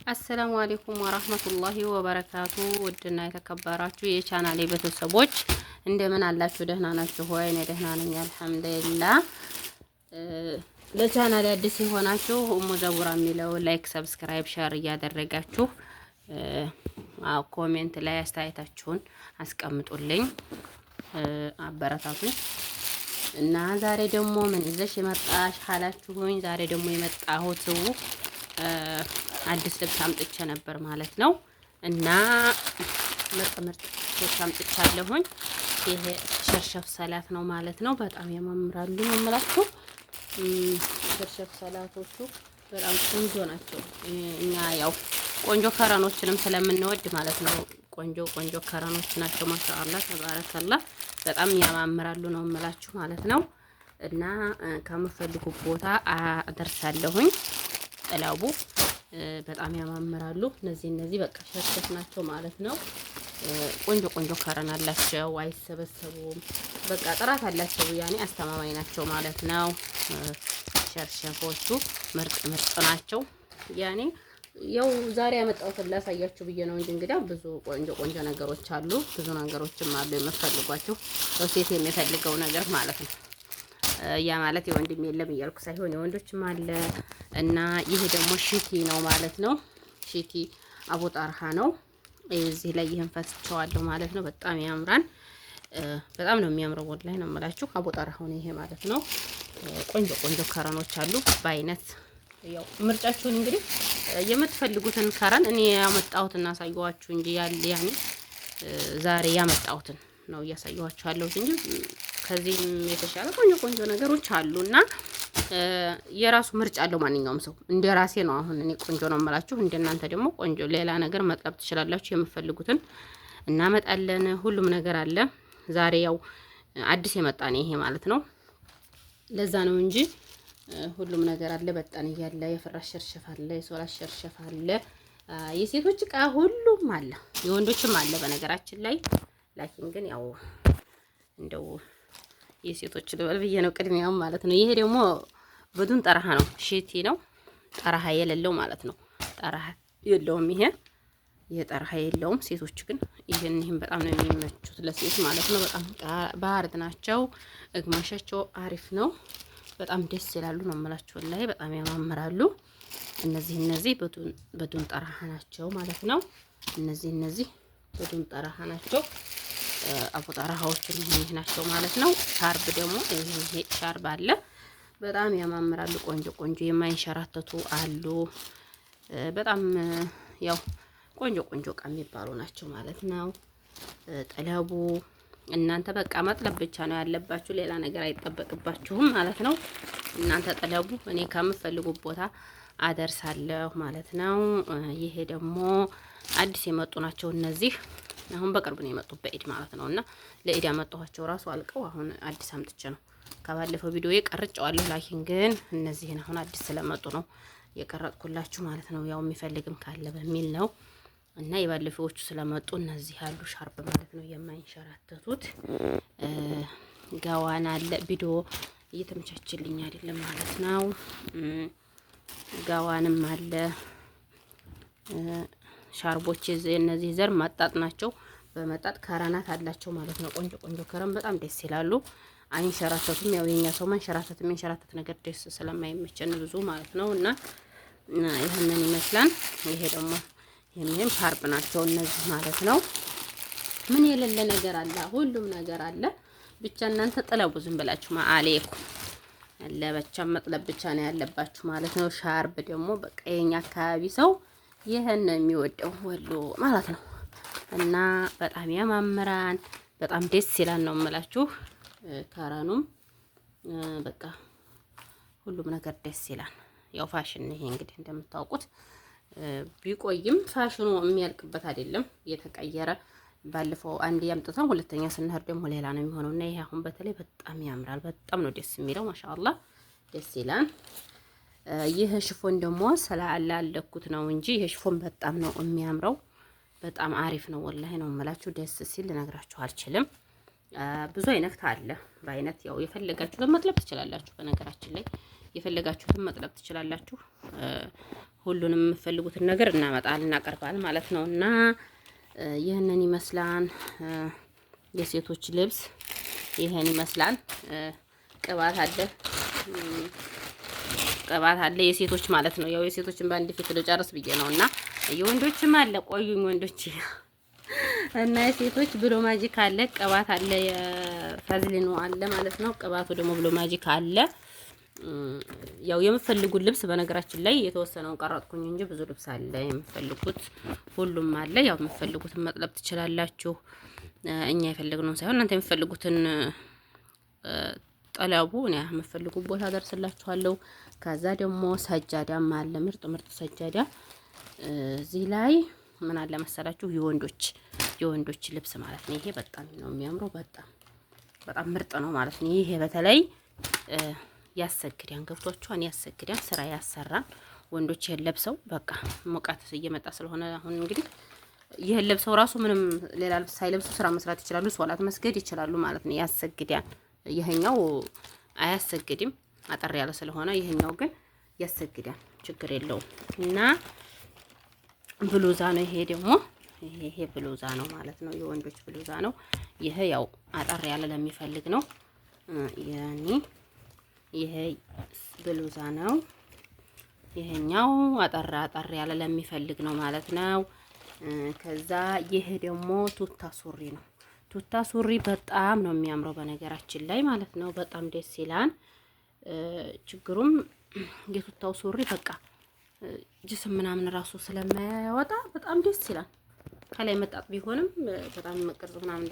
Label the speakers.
Speaker 1: አሰላሙ አለይኩም ወራህመቱላሂ ወበረካቱ። ውድና የተከበራችሁ የቻናሌ ቤተሰቦች እንደምን አላችሁ? ደህና ናችሁ ሆይ? እኔ ደህና ነኝ አልሐምዱሊላህ። ለቻናሌ አዲስ የሆናችሁ ኡሙ ዘቡራ የሚለው ላይክ፣ ሰብስክራይብ፣ ሼር እያደረጋችሁ ኮሜንት ላይ አስተያየታችሁን አስቀምጡልኝ፣ አበረታቱኝ። እና ዛሬ ደግሞ ምን ይዘሽ የመጣሽ ካላችሁኝ ዛሬ ደግሞ የመጣሁት አዲስ ልብስ አምጥቼ ነበር ማለት ነው። እና ምርጥ ልብስ አምጥቻለሁኝ። ይሄ ሸርሸፍ ሰላት ነው ማለት ነው። በጣም ያማምራሉ የምላችሁ ሸርሸፍ ሰላቶቹ በጣም ቆንጆ ናቸው። እኛ ያው ቆንጆ ከረኖችንም ስለምንወድ ማለት ነው። ቆንጆ ከረኖች ናቸው። ማሻአላ ተባረከላ በጣም ያማምራሉ ነው የምላችሁ ማለት ነው። እና ከምፈልጉ ቦታ አደርሳለሁኝ። ጥለቡ በጣም ያማምራሉ። እነዚህ በቃ ሸርሸፍ ናቸው ማለት ነው። ቆንጆ ከረን አላቸው፣ አይሰበሰቡም። በቃ ጥራት አላቸው፣ ያኔ አስተማማኝ ናቸው ማለት ነው። ሸርሸፎቹ ምርጥ ናቸው። ያኔ ያው ዛሬ ያመጣሁትን ላሳያችሁ ብዬ ነው እንጂ እንግዲህ ብዙ ቆንጆ ነገሮች አሉ፣ ብዙ ነገሮችም አሉ የምትፈልጓቸው ሴት የሚፈልገው ነገር ማለት ነው። ያ ማለት የወንድም የለም እያልኩ ሳይሆን የወንዶችም አለ። እና ይሄ ደግሞ ሽቲ ነው ማለት ነው። ሽቲ አቡ ጣርሃ ነው። እዚህ ላይ ይሄን ፈስቸዋለሁ ማለት ነው። በጣም ያምራል። በጣም ነው የሚያምረው ወላሂ ነው የምላችሁ። አቡ ጣርሃ ነው ይሄ ማለት ነው። ቆንጆ ከረኖች አሉ በአይነት ያው ምርጫችሁን እንግዲህ የምትፈልጉትን ከረን እኔ ያመጣሁትን እናሳየዋችሁ እንጂ ያኔ ዛሬ ያመጣሁትን ነው እያሳየኋችሁ ያለሁት እንጂ ከዚህም የተሻለ ቆንጆ ነገሮች አሉና የራሱ ምርጫ አለው ማንኛውም ሰው። እንደ ራሴ ነው አሁን እኔ ቆንጆ ነው የምላችሁ። እንደናንተ ደግሞ ቆንጆ ሌላ ነገር መጥለብ ትችላላችሁ። የምትፈልጉትን እናመጣለን። ሁሉም ነገር አለ። ዛሬ ያው አዲስ የመጣ ነው ይሄ ማለት ነው። ለዛ ነው እንጂ ሁሉም ነገር አለ። በጣም እያለ የፍራሽ ሸርሸፍ አለ፣ የሶላት ሸርሸፍ አለ፣ የሴቶች እቃ ሁሉም አለ፣ የወንዶችም አለ በነገራችን ላይ። ላኪን ግን ያው እንደው የሴቶች ልበል ብዬ ነው ቅድሚያው ማለት ነው። ይሄ ደግሞ በዱን ጠራሃ ነው፣ ሽቲ ነው፣ ጠራሃ የሌለው ማለት ነው። ጠራሃ የለውም ይሄ ጠራሃ የለውም። ሴቶች ግን ይሄን በጣም ነው የሚመቹት ለሴት ማለት ነው። በጣም ባህርት ናቸው። እግማሻቸው አሪፍ ነው። በጣም ደስ ይላሉ ነው የምላችሁ። ወላሂ በጣም ያማምራሉ። እነዚህ በዱን ጠራሃ ናቸው ማለት ነው። እነዚህ በዱን ጠራሃ ናቸው። አቡ ጠራሃዎች እነዚህ ናቸው ማለት ነው። ሻርብ ደግሞ ይሄ ሻርብ አለ። በጣም ያማምራሉ። ቆንጆ የማይንሸራተቱ አሉ። በጣም ያው ቆንጆ እቃ የሚባሉ ናቸው ማለት ነው። ጥለቡ እናንተ በቃ መጥለብ ብቻ ነው ያለባችሁ፣ ሌላ ነገር አይጠበቅባችሁም ማለት ነው። እናንተ ጥለቡ፣ እኔ ከምፈልጉት ቦታ አደርሳለሁ ማለት ነው። ይሄ ደግሞ አዲስ የመጡ ናቸው እነዚህ። አሁን በቅርብ ነው የመጡት በኢድ ማለት ነው። እና ለኢድ ያመጣኋቸው ራሱ አልቀው አሁን አዲስ አምጥቼ ነው። ከባለፈው ቪዲዮ የቀርጨዋለሁ። ላኪን ግን እነዚህን አሁን አዲስ ስለመጡ ነው የቀረጥኩላችሁ ማለት ነው። ያው የሚፈልግም ካለ በሚል ነው። እና የባለፈዎቹ ስለመጡ እነዚህ ያሉ ሻርፕ ማለት ነው የማይንሸራተቱት። ጋዋን አለ። ቪዲዮ እየተመቻችልኝ አይደለም ማለት ነው። ጋዋንም አለ። ሻርቦች እነዚህ ዘር ማጣጥ ናቸው። በመጣጥ ከረናት አላቸው ማለት ነው። ቆንጆ ከረን በጣም ደስ ይላሉ። አይንሸራተቱም። ያው የኛ ሰው መንሸራተት የሚንሸራተት ነገር ደስ ስለማይመቸን ብዙ ማለት ነው። እና ይሄንን ይመስላል። ይሄ ደግሞ የሚም ሻርፕ ናቸው እነዚህ ማለት ነው። ምን የሌለ ነገር አለ? ሁሉም ነገር አለ። ብቻ እናንተ ጥለቡ ዝም ብላችሁ ማአሌኩ አለ። ብቻ መጥለብ ብቻ ነው ያለባችሁ ማለት ነው። ሻርፕ ደግሞ በቃ የኛ አካባቢ ሰው ይሄን ነው የሚወደው ወሎ ማለት ነው። እና በጣም ያማምራን፣ በጣም ደስ ይላል ነው የምላችሁ። ከረኑም በቃ ሁሉም ነገር ደስ ይላል። ያው ፋሽን ይሄ እንግዲህ እንደምታውቁት ቢቆይም ፋሽኑ የሚያልቅበት አይደለም። እየተቀየረ ባለፈው አንድ ያምጥተን ሁለተኛ ስንሄድ ደግሞ ሌላ ነው የሚሆነው። እና ይሄ አሁን በተለይ በጣም ያምራል። በጣም ነው ደስ የሚለው። ማሻአላ ደስ ይላል። ይሄ ሽፎን ደግሞ ስላለኩት ነው እንጂ ይሄ ሽፎን በጣም ነው የሚያምረው። በጣም አሪፍ ነው ወላሂ ነው የምላችሁ። ደስ ሲል ልነግራችሁ አልችልም። ብዙ አይነት አለ። በአይነት ያው የፈለጋችሁትን መጥለብ ትችላላችሁ። በነገራችን ላይ የፈለጋችሁትን መጥለብ ትችላላችሁ። ሁሉንም የምፈልጉትን ነገር እናቀርባል ማለት ነው። እና ይህንን ይመስላል የሴቶች ልብስ ይህን ይመስላል። ቅባት አለ የሴቶች ማለት ነው። ያው የሴቶችን በአንድ ፊት ልጨርስ ብዬ ነው እና የወንዶችም አለ። ቆዩኝ ወንዶች እና የሴቶች ብሎ ማጂክ አለ፣ ቅባት አለ፣ የፈዝሊኑ አለ ማለት ነው። ቅባቱ ደግሞ ብሎ ማጂክ አለ። ያው የምፈልጉት ልብስ በነገራችን ላይ የተወሰነውን ቀረጥኩኝ እንጂ ብዙ ልብስ አለ የምፈልጉት ሁሉም አለ። ያው የምፈልጉትን መጥለብ ትችላላችሁ። እኛ የፈለግነውን ሳይሆን እናንተ የምፈልጉትን ጠለቡ። እኔ የምፈልጉት ቦታ ደርስላችኋለሁ። ከዛ ደግሞ ሰጃዳም አለ፣ ምርጥ ሰጃዳ። እዚህ ላይ ምን አለ መሰላችሁ የወንዶች ልብስ ማለት ነው። ይሄ በጣም ነው የሚያምረው፣ በጣም ምርጥ ነው ማለት ነው። ይሄ በተለይ ያሰግዳን፣ ገብቷችኋን? ያሰግዳን፣ ስራ ያሰራን። ወንዶች ይሄን ለብሰው በቃ ሙቀት እየመጣ ስለሆነ አሁን እንግዲህ ይሄን ለብሰው ራሱ ምንም ሌላ ልብስ ሳይለብሱ ስራ መስራት ይችላሉ፣ ሶላት መስገድ ይችላሉ ማለት ነው። ያሰግዳን። ይሄኛው አያሰግድም አጠር ያለ ስለሆነ፣ ይሄኛው ግን ያሰግዳን፣ ችግር የለውም። እና ብሉዛ ነው ይሄ ደግሞ ይሄ ብሉዛ ነው ማለት ነው። የወንዶች ብሉዛ ነው ይሄ። ያው አጠር ያለ ለሚፈልግ ነው ያኔ ይሄ ብሉዛ ነው። ይሄኛው አጠር ያለ ለሚፈልግ ነው ማለት ነው። ከዛ ይሄ ደግሞ ቱታ ሱሪ ነው። ቱታ ሱሪ በጣም ነው የሚያምረው በነገራችን ላይ ማለት ነው። በጣም ደስ ይላል። ችግሩም የቱታው ሱሪ በቃ ጅስም ምናምን ራሱ ስለማያወጣ በጣም ደስ ይላል። ከላይ መጣጥ ቢሆንም በጣም መቀርጽ ምናምን